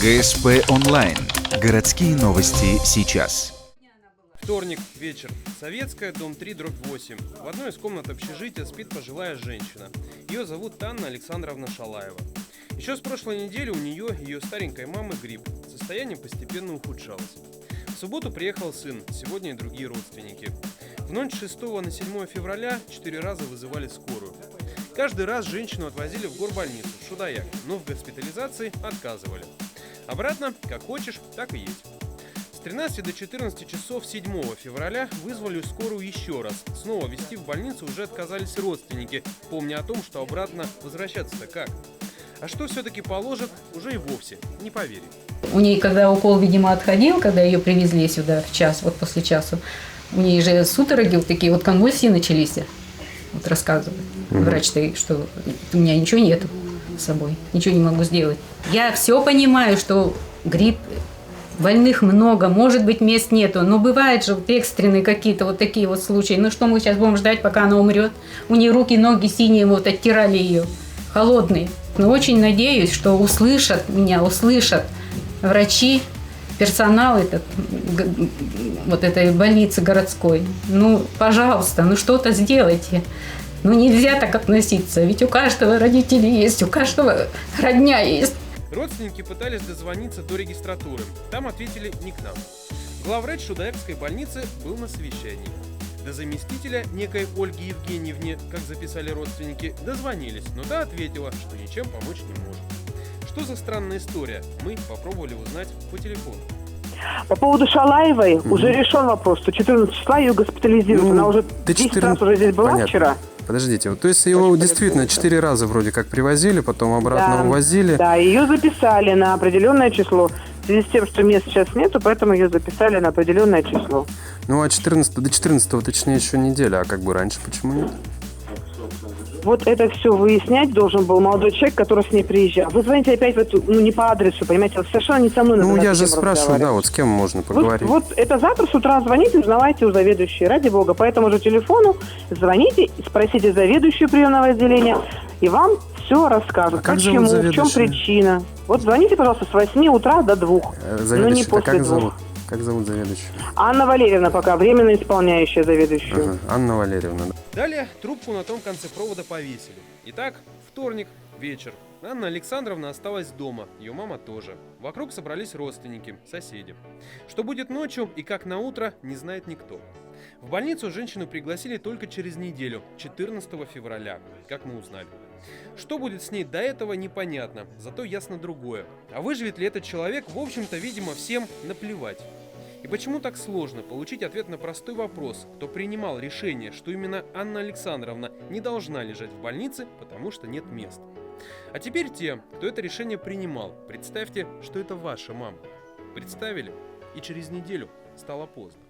ГСП онлайн. Городские новости сейчас. Вторник, вечер. Советская, дом 3/8. В одной из комнат общежития спит пожилая женщина. Ее зовут Анна Александровна Шалаева. Еще с прошлой недели у нее и ее старенькой мамы грипп. Состояние постепенно ухудшалось. В субботу приехал сын, сегодня и другие родственники. В ночь с 6 на 7 февраля 4 раза вызывали скорую. Каждый раз женщину отвозили в горбольницу, в Шудаяк, но в госпитализации отказывали. Обратно, как хочешь, так и есть. С 13 до 14 часов 7 февраля вызвали скорую еще раз. Снова везти в больницу уже отказались родственники, помня о том, что обратно возвращаться-то как. А что все-таки положат, уже и вовсе не поверили. У нее, когда укол, видимо, отходил, когда ее привезли сюда в час, вот после часу, у нее же судороги, вот такие вот конвульсии начались. Вот рассказывает врач-то, что у меня ничего нету с собой, ничего не могу сделать. Я все понимаю, что грипп, больных много, может быть, мест нету, но бывают же вот экстренные какие-то вот такие вот случаи. Ну что мы сейчас будем ждать, пока она умрет? У нее руки, ноги синие, вот оттирали ее, холодные. Но очень надеюсь, что услышат меня, услышат врачи, персонал вот этой больницы городской. Ну, пожалуйста, ну что-то сделайте. Ну нельзя так относиться, ведь у каждого родители есть, у каждого родня есть. Родственники пытались дозвониться до регистратуры. Там ответили не к нам. Главврач Шудаякской больницы был на совещании. До заместителя некой Ольги Евгеньевне, как записали родственники, дозвонились, но та ответила, что ничем помочь не может. Что за странная история, мы попробовали узнать по телефону. По поводу Шалаевой уже решен вопрос, что 14 числа ее госпитализируют. Она уже 10 раз уже здесь была. Понятно. Вчера. Подождите, то есть его действительно 4 раза вроде как привозили, потом обратно увозили? Да, ее записали на определенное число. В связи с тем, что мест сейчас нету, поэтому ее записали на определенное число. Ну а до 14 точнее еще неделя, а как бы раньше почему нет? Вот это все выяснять должен был молодой человек, который с ней приезжал. Вы звоните опять в эту, не по адресу, понимаете, совершенно не со мной. Ну, я же спрашиваю, да, вот с кем можно поговорить. Вот это завтра с утра звоните, узнавайте у заведующей, ради бога. По этому же телефону звоните, спросите заведующую приемного отделения, и вам все расскажут. А почему, в чем причина. Вот звоните, пожалуйста, с 8 утра до 2. Но не после как 2. зовут? Как зовут заведующую? Анна Валерьевна пока, временно исполняющая заведующую. Ага, Анна Валерьевна. Далее трубку на том конце провода повесили. Итак, вторник, вечер. Анна Александровна осталась дома, ее мама тоже. Вокруг собрались родственники, соседи. Что будет ночью и как на утро, не знает никто. В больницу женщину пригласили только через неделю, 14 февраля, как мы узнали. Что будет с ней до этого, непонятно, зато ясно другое. А выживет ли этот человек, в общем-то, видимо, всем наплевать. И почему так сложно получить ответ на простой вопрос, кто принимал решение, что именно Анна Александровна не должна лежать в больнице, потому что нет мест? А теперь те, кто это решение принимал, представьте, что это ваша мама. Представили, и через неделю стало поздно.